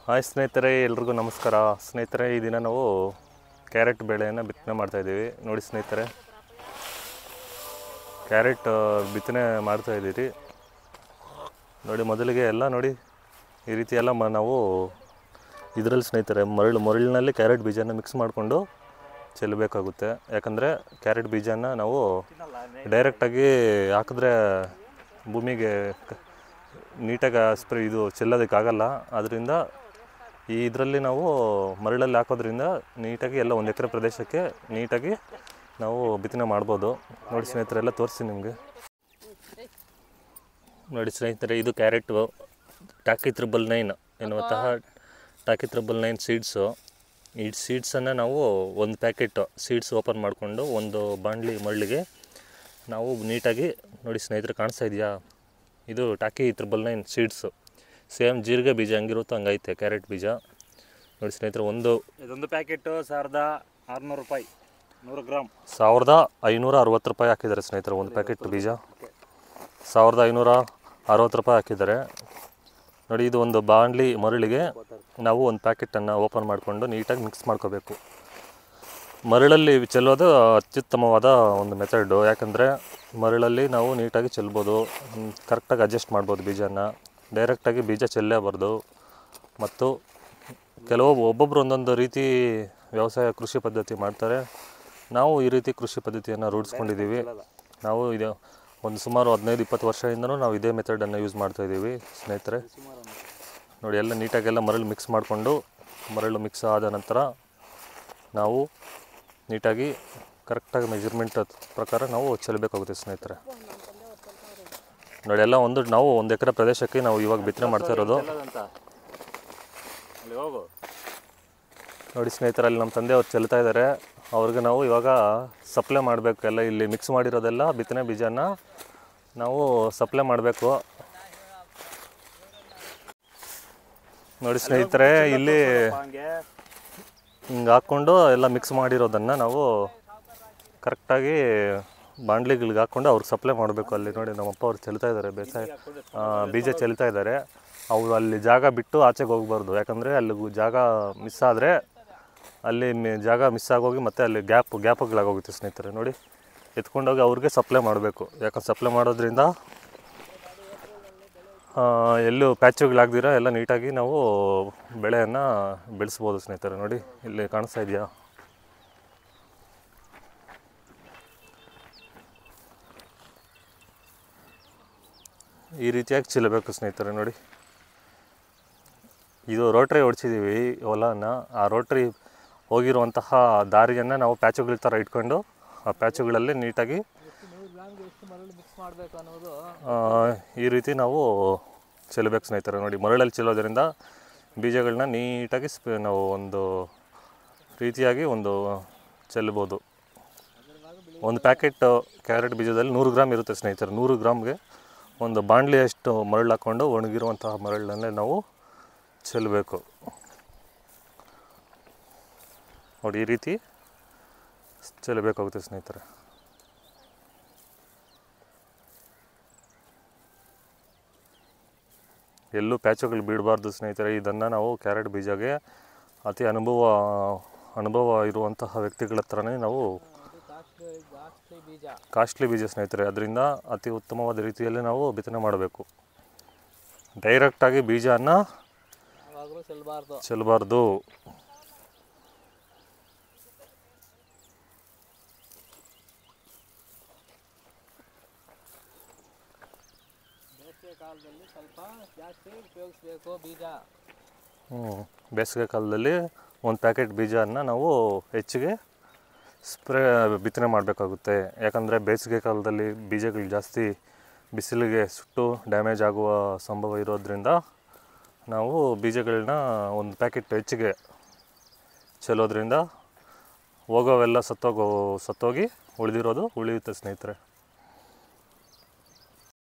Hi ಸ್ನೇಹಿತರೆ, ಎಲ್ರಿಗೂ ನಮಸ್ಕಾರ. ಸ್ನೇಹಿತರೆ, ಈ ದಿನ ನಾವು ಕ್ಯಾರೆಟ್ ಬೆಳೆಯನ್ನು ಬಿತ್ತನೆ ಮಾಡ್ತಾಯಿದ್ದೀವಿ. ನೋಡಿ ಸ್ನೇಹಿತರೆ, ಕ್ಯಾರೆಟ್ ಬಿತ್ತನೆ ಮಾಡ್ತಾಯಿದ್ದೀರಿ. ನೋಡಿ, ಮೊದಲಿಗೆ ಎಲ್ಲ ನೋಡಿ ಈ ರೀತಿ ಎಲ್ಲ ನಾವು ಇದರಲ್ಲಿ ಸ್ನೇಹಿತರೆ ಮರಳಿನಲ್ಲಿ ಕ್ಯಾರೆಟ್ ಬೀಜನ ಮಿಕ್ಸ್ ಮಾಡಿಕೊಂಡು ಚೆಲ್ಲಬೇಕಾಗುತ್ತೆ. ಯಾಕಂದರೆ ಕ್ಯಾರೆಟ್ ಬೀಜನ ನಾವು ಡೈರೆಕ್ಟಾಗಿ ಹಾಕಿದ್ರೆ ಭೂಮಿಗೆ ನೀಟಾಗಿ ಚೆಲ್ಲೋದಕ್ಕಾಗಲ್ಲ. ಅದರಿಂದ ಇದರಲ್ಲಿ ನಾವು ಮರಳಲ್ಲಿ ಹಾಕೋದ್ರಿಂದ ನೀಟಾಗಿ ಎಲ್ಲ 1 ಎಕರೆ ಪ್ರದೇಶಕ್ಕೆ ನೀಟಾಗಿ ನಾವು ಬಿತ್ತನೆ ಮಾಡ್ಬೋದು. ನೋಡಿ ಸ್ನೇಹಿತರೆ, ಎಲ್ಲ ತೋರಿಸಿ ನಿಮಗೆ. ನೋಡಿ ಸ್ನೇಹಿತರೆ, ಇದು ಕ್ಯಾರೆಟು ಟಾಕಿ 999 ಎನ್ನುವಂತಹ ಟಾಕಿ 999 ಸೀಡ್ಸು. ಈ ಸೀಡ್ಸನ್ನು ನಾವು ಒಂದು ಪ್ಯಾಕೆಟ್ ಸೀಡ್ಸ್ ಓಪನ್ ಮಾಡಿಕೊಂಡು ಒಂದು ಬಾಣಲಿ ಮರಳಿಗೆ ನಾವು ನೀಟಾಗಿ, ನೋಡಿ ಸ್ನೇಹಿತರೆ ಕಾಣಿಸ್ತಾ ಇದೆಯಾ, ಇದು ಟಾಕಿ 999 ಸೀಡ್ಸು. ಸೇಮ್ ಜೀರಿಗೆ ಬೀಜ ಹಂಗಿರುತ್ತೋ ಹಂಗೈತೆ ಕ್ಯಾರೆಟ್ ಬೀಜ. ನೋಡಿ ಸ್ನೇಹಿತರೆ, ಇದೊಂದು ಪ್ಯಾಕೆಟು 1600 ರೂಪಾಯಿ, 100 ಗ್ರಾಮ್ 1560 ರೂಪಾಯಿ ಹಾಕಿದ್ದಾರೆ ಸ್ನೇಹಿತರೆ. ಒಂದು ಪ್ಯಾಕೆಟ್ ಬೀಜ 1560 ರೂಪಾಯಿ ಹಾಕಿದ್ದಾರೆ. ನೋಡಿ, ಇದು ಒಂದು ಬಾಣಲಿ ಮರಳಿಗೆ ನಾವು ಒಂದು ಪ್ಯಾಕೆಟನ್ನು ಓಪನ್ ಮಾಡಿಕೊಂಡು ನೀಟಾಗಿ ಮಿಕ್ಸ್ ಮಾಡ್ಕೋಬೇಕು. ಮರಳಲ್ಲಿ ಚೆಲ್ಲೋದು ಅತ್ಯುತ್ತಮವಾದ ಒಂದು ಮೆಥಡು. ಯಾಕಂದರೆ ಮರಳಲ್ಲಿ ನಾವು ನೀಟಾಗಿ ಚೆಲ್ಬೋದು, ಕರೆಕ್ಟಾಗಿ ಅಡ್ಜಸ್ಟ್ ಮಾಡ್ಬೋದು. ಬೀಜನ ಡೈರೆಕ್ಟಾಗಿ ಬೀಜ ಚೆಲ್ಲೇಬಾರ್ದು. ಮತ್ತು ಒಬ್ಬೊಬ್ಬರು ಒಂದೊಂದು ರೀತಿ ವ್ಯವಸಾಯ ಕೃಷಿ ಪದ್ಧತಿ ಮಾಡ್ತಾರೆ. ನಾವು ಈ ರೀತಿ ಕೃಷಿ ಪದ್ಧತಿಯನ್ನು ರೂಢಿಸ್ಕೊಂಡಿದ್ದೀವಿ. ನಾವು ಇದು ಸುಮಾರು 15-20 ವರ್ಷದಿಂದನೂ ನಾವು ಇದೇ ಮೆಥಡನ್ನು ಯೂಸ್ ಮಾಡ್ತಾಯಿದ್ದೀವಿ ಸ್ನೇಹಿತರೆ. ನೋಡಿ, ಎಲ್ಲ ನೀಟಾಗೆಲ್ಲ ಮರಳು ಮಿಕ್ಸ್ ಮಾಡಿಕೊಂಡು, ಮರಳು ಮಿಕ್ಸ್ ಆದ ನಂತರ ನಾವು ನೀಟಾಗಿ ಕರೆಕ್ಟಾಗಿ ಮೆಜರ್ಮೆಂಟ್ ಪ್ರಕಾರ ನಾವು ಚೆಲ್ಲಬೇಕಾಗುತ್ತೆ ಸ್ನೇಹಿತರೆ. ನೋಡಿ, ಎಲ್ಲ ನಾವು 1 ಎಕರೆ ಪ್ರದೇಶಕ್ಕೆ ನಾವು ಇವಾಗ ಬಿತ್ತನೆ ಮಾಡ್ತಾ ಇರೋದು. ನೋಡಿ ಸ್ನೇಹಿತರೆ, ಅಲ್ಲಿ ನಮ್ಮ ತಂದೆ ಅವ್ರು ಚೆಲ್ತಾ ಇದ್ದಾರೆ. ಅವ್ರಿಗೆ ನಾವು ಇವಾಗ ಸಪ್ಲೈ ಮಾಡಬೇಕು. ಎಲ್ಲ ಇಲ್ಲಿ ಮಿಕ್ಸ್ ಮಾಡಿರೋದೆಲ್ಲ ಬಿತ್ತನೆ ಬೀಜನ ನಾವು ಸಪ್ಲೈ ಮಾಡಬೇಕು. ನೋಡಿ ಸ್ನೇಹಿತರೆ, ಇಲ್ಲಿ ಹಿಂಗೆ ಹಾಕ್ಕೊಂಡು ಎಲ್ಲ ಮಿಕ್ಸ್ ಮಾಡಿರೋದನ್ನು ನಾವು ಕರೆಕ್ಟಾಗಿ ಬಾಂಡ್ಲಿಗಳಿಗೆ ಹಾಕ್ಕೊಂಡು ಅವ್ರಿಗೆ ಸಪ್ಲೈ ಮಾಡಬೇಕು. ಅಲ್ಲಿ ನೋಡಿ, ನಮ್ಮಪ್ಪ ಅವ್ರು ಚೆಲ್ತಾ ಇದ್ದಾರೆ, ಬೀಜ ಚೆಲ್ತಾ ಇದ್ದಾರೆ. ಅವರು ಅಲ್ಲಿ ಜಾಗ ಬಿಟ್ಟು ಆಚೆಗೆ ಹೋಗ್ಬಾರ್ದು. ಯಾಕಂದರೆ ಅಲ್ಲಿ ಜಾಗ ಮಿಸ್ ಆದರೆ ಅಲ್ಲಿ ಜಾಗ ಮಿಸ್ ಆಗೋಗಿ ಮತ್ತೆ ಅಲ್ಲಿ ಗ್ಯಾಪ್ಗಳಾಗೋಗುತ್ತೆ ಸ್ನೇಹಿತರೆ. ನೋಡಿ, ಎತ್ಕೊಂಡೋಗಿ ಅವ್ರಿಗೆ ಸಪ್ಲೈ ಮಾಡಬೇಕು. ಯಾಕಂದ್ರೆ ಸಪ್ಲೈ ಮಾಡೋದ್ರಿಂದ ಎಲ್ಲೂ ಪ್ಯಾಚುಗಳಾಗ್ದಿರ ಎಲ್ಲ ನೀಟಾಗಿ ನಾವು ಬೆಳೆಯನ್ನು ಬೆಳೆಸ್ಬೋದು ಸ್ನೇಹಿತರೆ. ನೋಡಿ, ಇಲ್ಲಿ ಕಾಣಿಸ್ತಾ ಇದೆಯಾ, ಈ ರೀತಿಯಾಗಿ ಚೆಲ್ಲಬೇಕು ಸ್ನೇಹಿತರೆ. ನೋಡಿ, ಇದು ರೋಟ್ರಿ ಹೊಡ್ಸಿದ್ದೀವಿ ಹೊಲನ. ಆ ರೋಟ್ರಿ ಹೋಗಿರುವಂತಹ ದಾರಿಯನ್ನು ನಾವು ಪ್ಯಾಚುಗಳ ಥರ ಇಟ್ಕೊಂಡು ಆ ಪ್ಯಾಚುಗಳಲ್ಲಿ ನೀಟಾಗಿ ಈ ರೀತಿ ನಾವು ಚೆಲ್ಲಬೇಕು ಸ್ನೇಹಿತರೆ. ನೋಡಿ, ಮರಳಲ್ಲಿ ಚೆಲ್ಲೋದ್ರಿಂದ ಬೀಜಗಳನ್ನ ನೀಟಾಗಿ ನಾವು ಒಂದು ರೀತಿಯಾಗಿ ಚೆಲ್ಲಬೋದು. ಒಂದು ಪ್ಯಾಕೆಟ್ ಕ್ಯಾರೆಟ್ ಬೀಜದಲ್ಲಿ 100 ಗ್ರಾಮ್ ಇರುತ್ತೆ ಸ್ನೇಹಿತರೆ. 100 ಗ್ರಾಮ್ಗೆ ಒಂದು ಬಾಣಲಿಯಷ್ಟು ಮರಳು ಹಾಕ್ಕೊಂಡು ಒಣಗಿರುವಂತಹ ಮರಳನ್ನೇ ನಾವು ಚೆಲ್ಲಬೇಕು. ನೋಡಿ, ಈ ರೀತಿ ಚೆಲ್ಲಬೇಕಾಗುತ್ತೆ ಸ್ನೇಹಿತರೆ. ಎಲ್ಲೂ ಪ್ಯಾಚುಗಳು ಬೀಳಬಾರ್ದು ಸ್ನೇಹಿತರೆ. ಇದನ್ನು ನಾವು ಕ್ಯಾರೆಟ್ ಬೀಜಗೆ ಅತಿ ಅನುಭವ ಇರುವಂತಹ ವ್ಯಕ್ತಿಗಳ ಹತ್ರನೇ ನಾವು ಕಾಸ್ಟ್ಲಿ ಬೀಜ ಸ್ನೇಹಿತರೆ. ಅದರಿಂದ ಅತಿ ಉತ್ತಮವಾದ ರೀತಿಯಲ್ಲಿ ನಾವು ಬಿತ್ತನೆ ಮಾಡಬೇಕು. ಡೈರೆಕ್ಟಾಗಿ ಬೀಜನ ಚೆಲ್ಲಬಾರ್ದು. ಬೇಸಿಗೆ ಕಾಲದಲ್ಲಿ ಒಂದು ಪ್ಯಾಕೆಟ್ ಬೀಜನ ನಾವು ಹೆಚ್ಚಿಗೆ ಬಿತ್ತನೆ ಮಾಡಬೇಕಾಗುತ್ತೆ. ಯಾಕಂದರೆ ಬೇಸಿಗೆ ಕಾಲದಲ್ಲಿ ಬೀಜಗಳು ಜಾಸ್ತಿ ಬಿಸಿಲಿಗೆ ಸುಟ್ಟು ಡ್ಯಾಮೇಜ್ ಆಗುವ ಸಂಭವ ಇರೋದ್ರಿಂದ ನಾವು ಬೀಜಗಳನ್ನ ಒಂದು ಪ್ಯಾಕೆಟ್ ಹೆಚ್ಚಿಗೆ ಚೆಲ್ಲೋದ್ರಿಂದ ಹೋಗೋವೆಲ್ಲ ಸತ್ತೋಗಿ ಉಳಿದಿರೋದು ಉಳಿಯುತ್ತೆ ಸ್ನೇಹಿತರೆ.